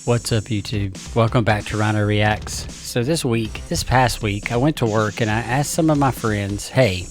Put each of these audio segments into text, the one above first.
What's up, YouTube? Welcome back to Rhino Reacts. So this past week, I went to work and I asked some of my friends, hey,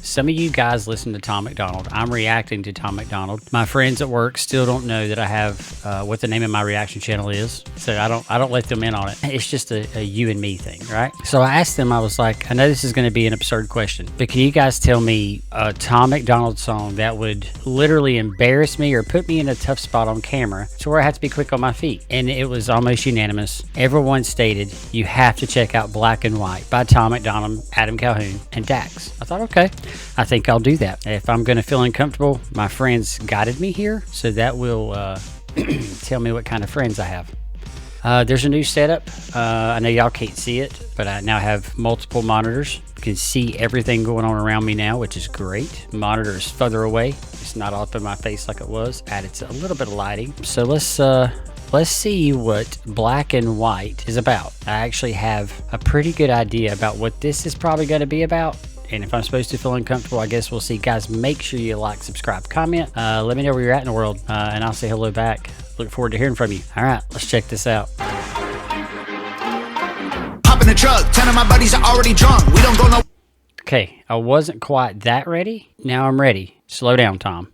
some of you guys listen to Tom MacDonald. I'm reacting to Tom MacDonald. My friends at work still don't know that I have what the name of my reaction channel is, so I don't let them in on it. It's just a you and me thing, right? So I asked them, I was like, I know this is going to be an absurd question, but can you guys tell me a Tom MacDonald song that would literally embarrass me or put me in a tough spot on camera to where I have to be quick on my feet? And it was almost unanimous. Everyone stated you have to check out Black and White by Tom MacDonald, Adam Calhoun, and Dax. I thought, okay, I think I'll do that. If I'm going to feel uncomfortable, my friends guided me here, so that will tell me what kind of friends I have. There's a new setup. I know y'all can't see it, but I now have multiple monitors. You can see everything going on around me now, which is great. Monitor is further away. It's not all up in my face like it was. Added a little bit of lighting. So let's see what Black and White is about. I actually have a pretty good idea about what this is probably going to be about. And if I'm supposed to feel uncomfortable, I guess we'll see. Guys, make sure you like, subscribe, comment. Let me know where you're at in the world, and I'll say hello back. Look forward to hearing from you. All right, let's check this out. Hop in the truck, 10 of my buddies are already drunk. We don't go no. Okay, I wasn't quite that ready. Now I'm ready. Slow down, Tom.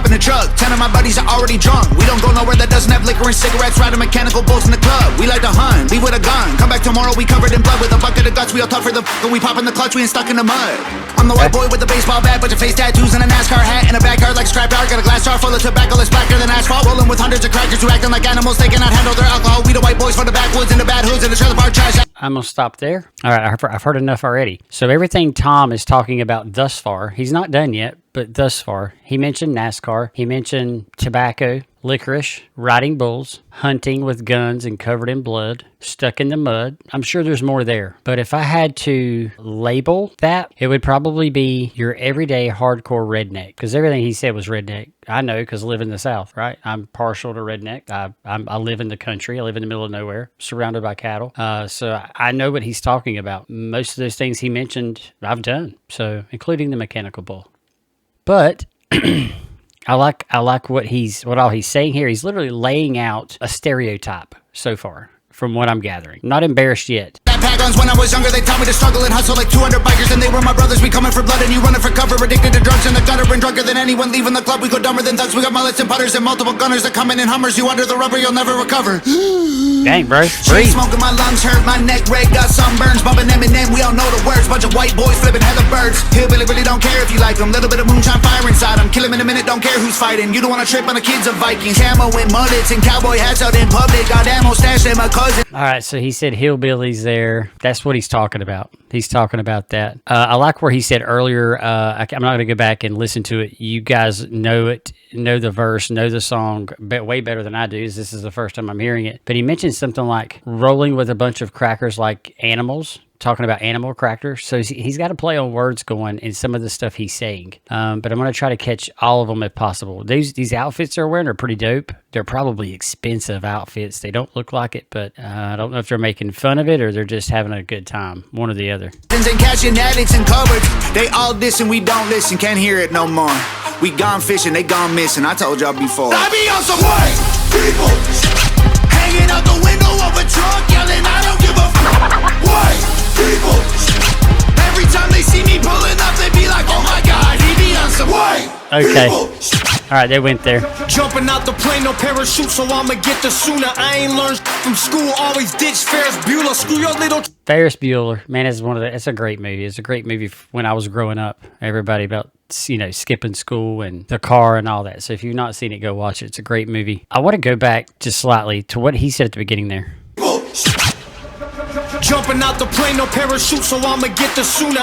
In the truck, 10 of my buddies are already drunk. We don't go nowhere that doesn't have liquor and cigarettes. Riding mechanical bulls in the club. We like to hunt, leave with a gun. Come back tomorrow, we covered in blood with a bucket of guts. We all tough for the f***, we pop in the clutch, we ain't stuck in the mud. I'm the white boy with the baseball bat, bunch of face tattoos and a NASCAR hat in a backyard like scrap yard. Got a glass jar full of tobacco that's blacker than asphalt. Rolling with hundreds of crackers who acting like animals. They cannot handle their alcohol. We the white boys from the backwoods and the bad hoods and the trailer park trash. I'm gonna stop there. All right, I've heard enough already. So everything Tom is talking about thus far, he's not done yet, but thus far, he mentioned NASCAR, he mentioned tobacco, licorice, riding bulls, hunting with guns and covered in blood, stuck in the mud. I'm sure there's more there. But if I had to label that, it would probably be your everyday hardcore redneck. Because everything he said was redneck. I know because I live in the South, right? I'm partial to redneck. I live in the country. I live in the middle of nowhere, surrounded by cattle. So I know what he's talking about. Most of those things he mentioned, I've done. So including the mechanical bull. But I like what all he's saying here. He's literally laying out a stereotype so far, from what I'm gathering. Not embarrassed yet. Guns when I was younger, they taught me to struggle and hustle like 200 bikers, and they were my brothers. We coming for blood and you running for cover, addicted to drugs in the gutter and drunker than anyone leaving the club. We go dumber than thugs. We got mullets and putters and multiple gunners that come in Hummers. You under the rubber, you'll never recover. Dang, bro. Chain smoking, my lungs hurt, my neck red, got sunburns, bumping Eminem. We all know the words. Bunch of white boys flipping heather birds. Hillbilly really don't care if you like them. Little bit of moonshine fire inside them. Kill him in a minute, don't care who's fighting. You don't want to trip on the kids of Vikings. Camo and mullets and cowboy hats out in public. Got ammo stashed in my cousin. All right, so he said hillbillies there. That's what he's talking about. He's talking about that. I like where he said earlier, I'm not going to go back and listen to it. You guys know it, know the verse, know the song way better than I do. This is the first time I'm hearing it. But he mentioned something like rolling with a bunch of crackers like animals. Talking about animal crackers. So he's got to play on words going in some of the stuff he's saying. But I'm going to try to catch all of them if possible. These outfits they're wearing are pretty dope. They're probably expensive outfits. They don't look like it, but I don't know if they're making fun of it or they're just having a good time. One or the other. And catching addicts and cupboards. They all diss and we don't listen. Can't hear it no more. We gone fishing, they gone missing. I told y'all before. I be on some white people hanging out the window of a truck yelling, I don't give a f***. White people. Every time they see me pulling up, they be like, oh my God, he be on some white. Okay. All right, they went there. Jumping out the plane, no parachute, so I'ma get the sooner. I ain't learned from school, always ditch Ferris Bueller. Screw your little. Ferris Bueller, man, it's a great movie. It's a great movie when I was growing up. Everybody about, skipping school and the car and all that. So if you've not seen it, go watch it. It's a great movie. I want to go back just slightly to what he said at the beginning there. Jumping out the plane, no parachute, so I'ma get the sooner.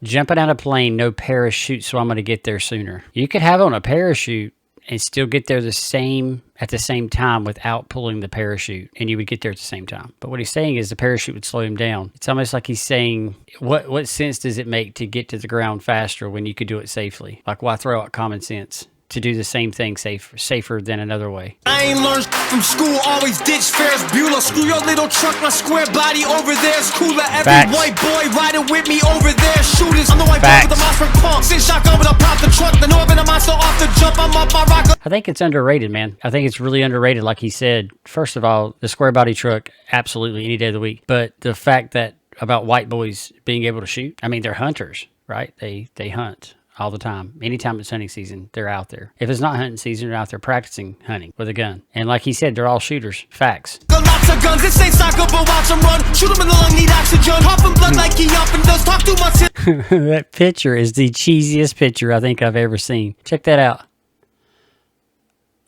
Jumping out of a plane, no parachute, so I'm going to get there sooner. You could have on a parachute and still get there at the same time without pulling the parachute, and you would get there at the same time. But what he's saying is the parachute would slow him down. It's almost like he's saying, what sense does it make to get to the ground faster when you could do it safely? Like, why throw out common sense to do the same thing safer than another way? I ain't learned from school, always ditch Ferris Bueller. Screw your little truck, my square body over there's cooler. Every white boy riding with me over there. Shooters, I'm the white boy with the monster pump. Six shotgun with a pop the truck. The northern monster off the jump. I'm up my rocker. I think it's underrated, man. I think it's really underrated. Like he said, first of all, the square body truck, absolutely any day of the week. But the fact that about white boys being able to shoot, I mean, they're hunters, right? They hunt all the time. Anytime it's hunting season, they're out there. If it's not hunting season, they're out there practicing hunting with a gun. And like he said, they're all shooters. Facts. Lots of guns, this ain't soccer, but watch them run. Shoot them in the lung, need oxygen. Huffing blood like he often does. Talk too much. That picture is the cheesiest picture I think I've ever seen. Check that out.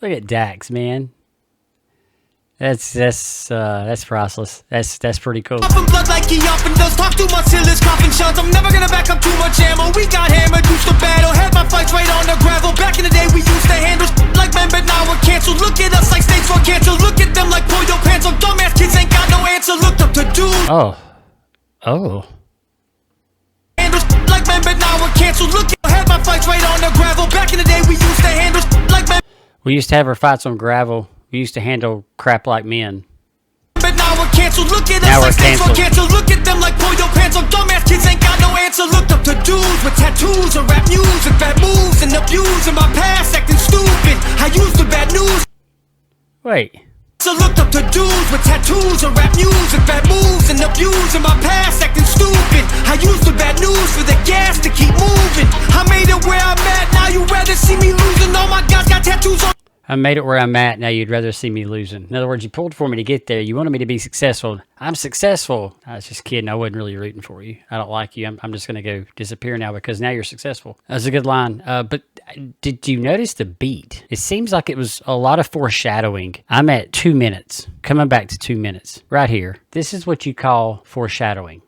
Look at Dax, man. That's priceless. That's pretty cool. Huffing blood like he often does. Talk too much till his coughing shuns. I'm never gonna back up too much ammo. We got hammered, used to battle. Had my fights right on the gravel. Back in the day, we used to handle like men, but now we're canceled. Look at us like stage 4 cancer. Look at them like polio pants. Some dumbass kids ain't got no answer. Looked up to dudes. Oh. Handle like men, but now we're canceled. Look at had my fights right on the gravel. Back in the day, we used to handle like men. We used to have our fights on gravel. We used to handle crap like men. But now we're canceled. Look at us like stage 4 cancer. Look at them like polio pants. Some dumbass kids ain't got no answer. Looked up to dudes with tattoos and rap news and bad moves and abuse in my past acting stupid. I used the bad news. Wait. So looked up to dudes with tattoos and rap news and bad moves and abuse in my past acting stupid. I used the bad news for the gas to keep moving. I made it where I'm at. Now you rather see me losing. All my guys got tattoos on. I made it where I'm at. Now you'd rather see me losing. In other words, you pulled for me to get there. You wanted me to be successful. I'm successful. I was just kidding. I wasn't really rooting for you. I don't like you. I'm just going to go disappear now because now you're successful. That's a good line. But did you notice the beat? It seems like it was a lot of foreshadowing. I'm at 2 minutes. Coming back to 2 minutes. Right here. This is what you call foreshadowing.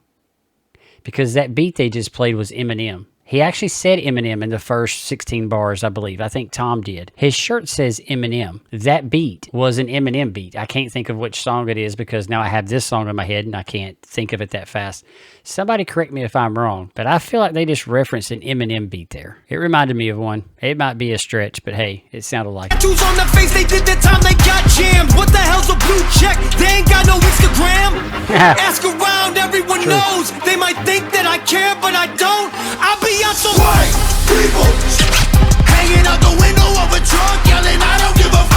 Because that beat they just played was Eminem. He actually said Eminem in the first 16 bars, I believe. I think Tom did. His shirt says Eminem. That beat was an Eminem beat. I can't think of which song it is because now I have this song in my head and I can't think of it that fast. Somebody correct me if I'm wrong, but I feel like they just referenced an Eminem beat there. It reminded me of one. It might be a stretch, but hey, it sounded like it. Tattoos on the face, they did the time they got jammed. What the hell's a blue check? They ain't got no Instagram. Ask around, everyone knows. They might think that I care, but I don't. I'll be out some White people hanging out the window of a truck yelling, I don't give a f.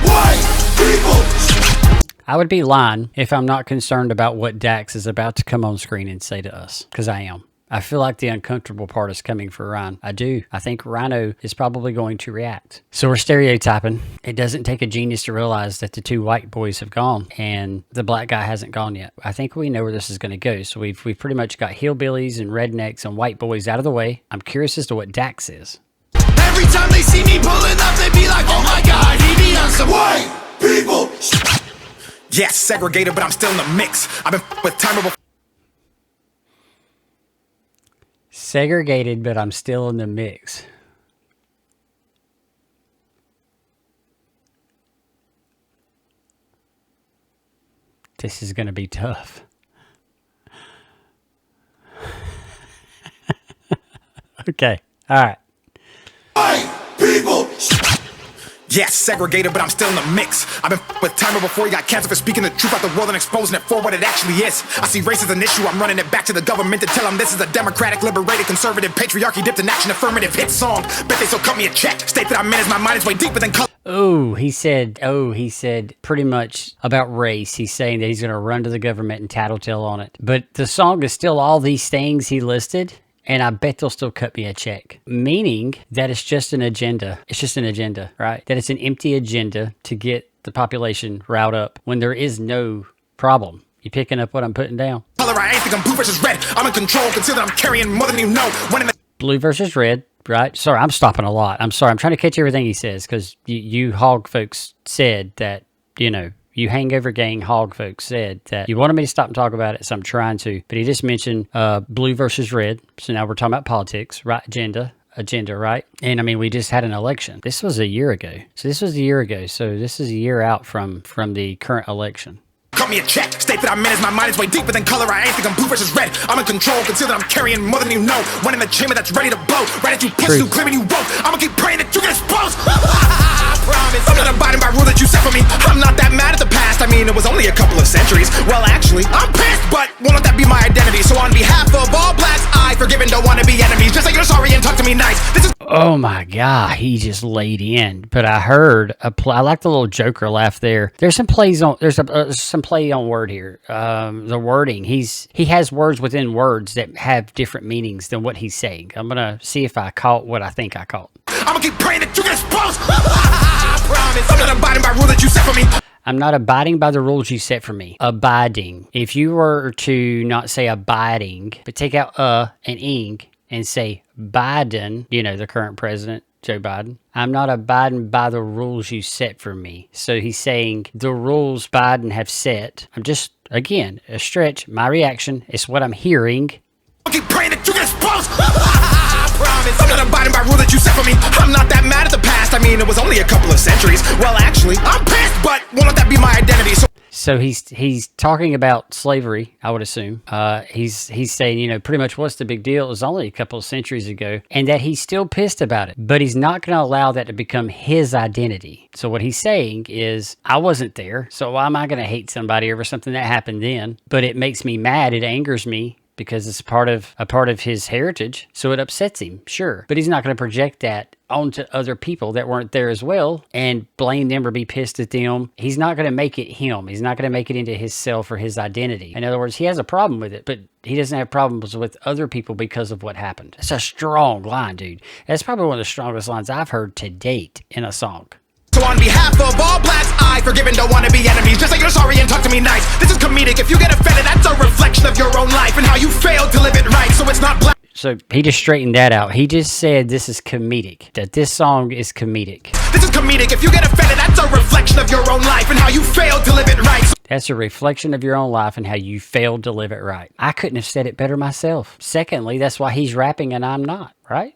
White people. I would be lying if I'm not concerned about what Dax is about to come on screen and say to us, because I am. I feel like the uncomfortable part is coming for Ryan. I do. I think Rhino is probably going to react. So we're stereotyping. It doesn't take a genius to realize that the two white boys have gone and the black guy hasn't gone yet. I think we know where this is going to go. So we've pretty much got hillbillies and rednecks and white boys out of the way. I'm curious as to what Dax is. Every time they see me pulling up, they be like, oh my God, he be on some white people. Yes, segregated, but I'm still in the mix. I've been with time before. Segregated, but I'm still in the mix. This is going to be tough. Okay. All right. White people. Yes, segregated, but I'm still in the mix. I've been with timer before he got canceled for speaking the truth out the world and exposing it for what it actually is. I see race as an issue, I'm running it back to the government to tell them this is a democratic, liberated, conservative, patriarchy dipped in action, affirmative hit song. Bet they still cut me a check. State that I manage my mind is way deeper than color. He said pretty much about race. He's saying that he's going to run to the government and tattletale on it. But the song is still all these things he listed. And I bet they'll still cut me a check. Meaning that it's just an agenda. It's just an agenda, right? That it's an empty agenda to get the population riled up when there is no problem. You picking up what I'm putting down? Color, I ain't think I'm blue versus red. I'm in control, consider I'm carrying more than you know. Blue versus red, right? Sorry, I'm stopping a lot. I'm sorry. I'm trying to catch everything he says because you hog folks said that, you know, you hangover gang hog folks said that you wanted me to stop and talk about it, so I'm trying to. But he just mentioned blue versus red. So now we're talking about politics, right? Agenda, right? And I mean, we just had an election. This was a year ago. So this is a year out from the current election. Cut me a check. State that I manage my mind is way deeper than color. I ain't think I'm blue versus red. I'm in control, consider I'm carrying more than you know. One in the chamber that's ready to blow. Right at you, push through, claiming you won't. I'ma keep praying that you get exposed. I promise. I'm not abiding by rule that you set for me. I'm not that mad at the past. I mean, it was only a couple of centuries. Well, actually, I'm pissed, but won't let that be my identity. So on behalf of all blacks, I forgive and don't want to be enemies. Just say you're sorry and talk to me nice. This is Oh my God, he just laid in. But I heard I like the little Joker laugh there. There's some plays on. There's some play on word here. The wording. He has words within words that have different meanings than what he's saying. I'm gonna see if I caught what I think I caught. I'm gonna keep praying that you get exposed. I promise. I'm not abiding by rule that you set for me. I'm not abiding by the rules you set for me. Abiding. If you were to not say abiding, but take out and ing and say Biden, you know, the current president, Joe Biden. I'm not abiding by the rules you set for me. So he's saying the rules Biden have set. I'm just, again, a stretch. My reaction is what I'm hearing. I keep praying that you get exposed. I promise. I'm not abiding by rule that you set for me. I'm not that mad at the past. I mean, it was only a couple of centuries. Well, actually, I'm pissed, but won't let that be my identity. So he's talking about slavery, I would assume. He's saying, you know, pretty much what's the big deal? It was only a couple of centuries ago, and that he's still pissed about it. But he's not going to allow that to become his identity. So what he's saying is, I wasn't there, so why am I going to hate somebody over something that happened then? But it makes me mad. It angers me because it's a part of his heritage. So it upsets him, sure. But he's not going to project that onto other people that weren't there as well and blame them or be pissed at them. He's not going to make it him. He's not going to make it into his self or his identity. In other words, he has a problem with it, but he doesn't have problems with other people because of what happened. That's a strong line, dude. That's probably one of the strongest lines I've heard to date in a song. So on behalf of all blacks, I forgive and don't want to be enemies. Just say you're sorry and talk to me nice. This is comedic. If you get offended, that's a reflection of your own life and how you failed to live it right. So it's not black. So he just straightened that out. He just said this is comedic, that this song is comedic. This is comedic. If you get offended, that's a reflection of your own life and how you failed to live it right. That's a reflection of your own life and how you failed to live it right. I couldn't have said it better myself. Secondly, that's why he's rapping and I'm not. Right?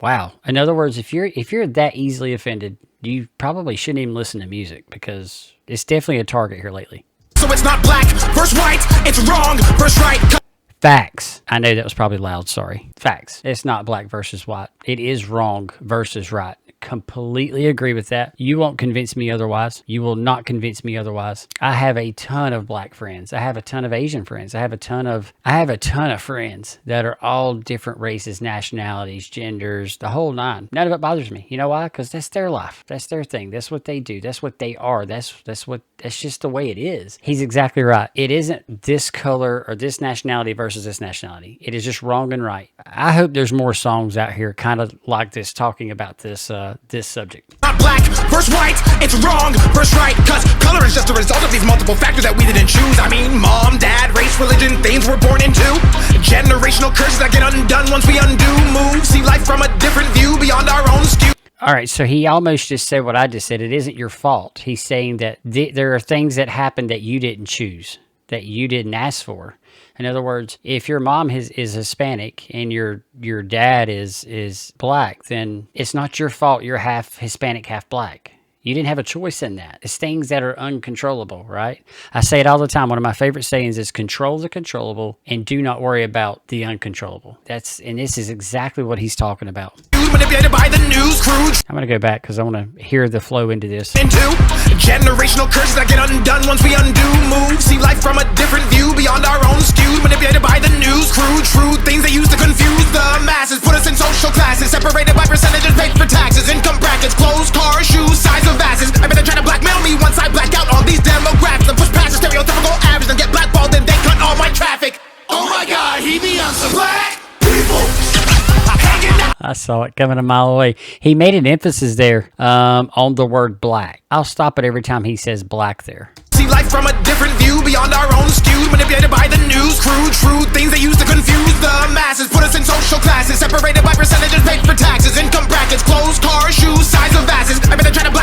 Wow. In other words, if you're that easily offended, you probably shouldn't even listen to music because it's definitely a target here lately. So it's not black versus white. It's wrong versus right. Facts. I know that was probably loud. Sorry. Facts. It's not black versus white. It is wrong versus right. Completely agree with that. You won't convince me otherwise. You will not convince me otherwise. I have a ton of black friends. I have a ton of Asian friends. I have a ton of friends that are all different races, nationalities, genders, the whole nine. None of it bothers me. You know why? Because that's their life. That's their thing. That's what they do. That's what they are. That's just the way it is. He's exactly right. It isn't this color or this nationality versus this nationality. It is just wrong and right. I hope there's more songs out here kind of like this talking about this this subject. Not black versus white, it's wrong versus right. Cause color is just a result of these multiple factors that we didn't choose. I mean, mom, dad, race, religion, things we're born into. Generational curses that get undone once we undo moves. See life from a different view beyond our own skew. All right, so he almost just said what I just said. It isn't your fault. He's saying that there are things that happen that you didn't choose, that you didn't ask for. In other words, if your mom is Hispanic and your dad is black, then it's not your fault you're half Hispanic, half black. You didn't have a choice in that. It's things that are uncontrollable, right? I say it all the time. One of my favorite sayings is control the controllable and do not worry about the uncontrollable. And this is exactly what he's talking about. Manipulated by the news crew. I'm going to go back because I want to hear the flow into this. Into generational curses that get undone once we undo moves. See life from a different view beyond our own skew. Manipulated by the news crew. True things they use to confuse the masses. Put us in social classes. Separated by percentages paid for taxes. Income brackets. Clothes, cars, shoes, size of asses. I bet they try to blackmail me once I black out all these demographics. And push past the stereotypical average and get blackballed and they cut all my traffic. Oh my god, he be on some black people. I saw it coming a mile away. He made an emphasis there on the word black. I'll stop it every time he says black there. See life from a different view beyond our own skew. Manipulated by the news crew. True things they use to confuse the masses. Put us in social classes. Separated by percentages paid for taxes. Income brackets. Clothes, cars, shoes, size of asses. I bet they try to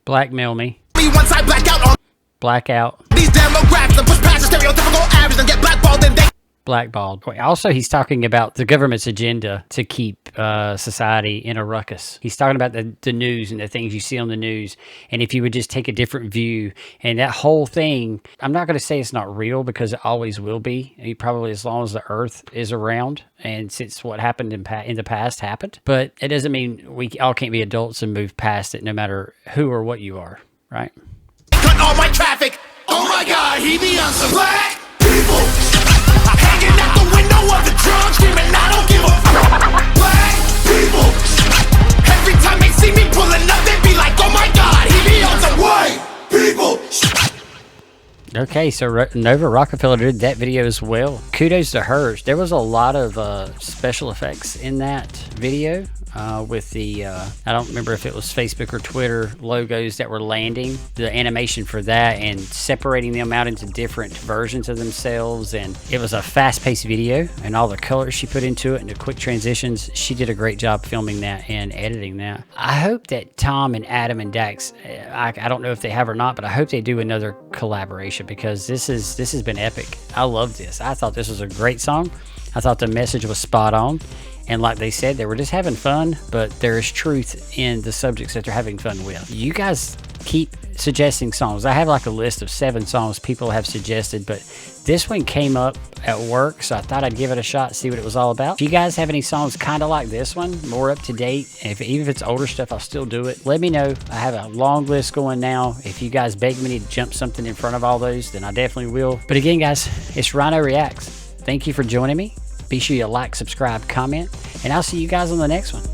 blackmail me. Once I black out on blackout. These demographics and push past the stereotypical average and get blackballed and they blackballed. Also, he's talking about the government's agenda to keep society in a ruckus. He's talking about the news and the things you see on the news. And if you would just take a different view and that whole thing, I'm not going to say it's not real because it always will be. Probably as long as the earth is around and since what happened in the past happened. But it doesn't mean we all can't be adults and move past it no matter who or what you are, right? Cut all my traffic. Oh my god, he be on some black people. Hanging out the window of the trunk, screaming, I don't give a black people. Every time they see me pulling up, they be like, oh my god, he be on some white people. Okay, so Nova Rockefeller did that video as well. Kudos to her. There was a lot of special effects in that video with the, I don't remember if it was Facebook or Twitter logos that were landing, the animation for that and separating them out into different versions of themselves. And it was a fast-paced video, and all the colors she put into it and the quick transitions, she did a great job filming that and editing that. I hope that Tom and Adam and Dax, I don't know if they have or not, but I hope they do another collaboration, because this has been epic. I love this. I thought this was a great song. I thought the message was spot on, and like they said, they were just having fun, but there is truth in the subjects that they're having fun with. You guys keep suggesting songs. I have like a list of 7 songs people have suggested, but this one came up at work, so I thought I'd give it a shot, see what it was all about. If you guys have any songs kind of like this one, more up to date, even if it's older stuff, I'll still do it. Let me know. I have a long list going now. If you guys beg me to jump something in front of all those, then I definitely will. But again, guys, it's Rhino Reacts. Thank you for joining me. Be sure you like, subscribe, comment, and I'll see you guys on the next one.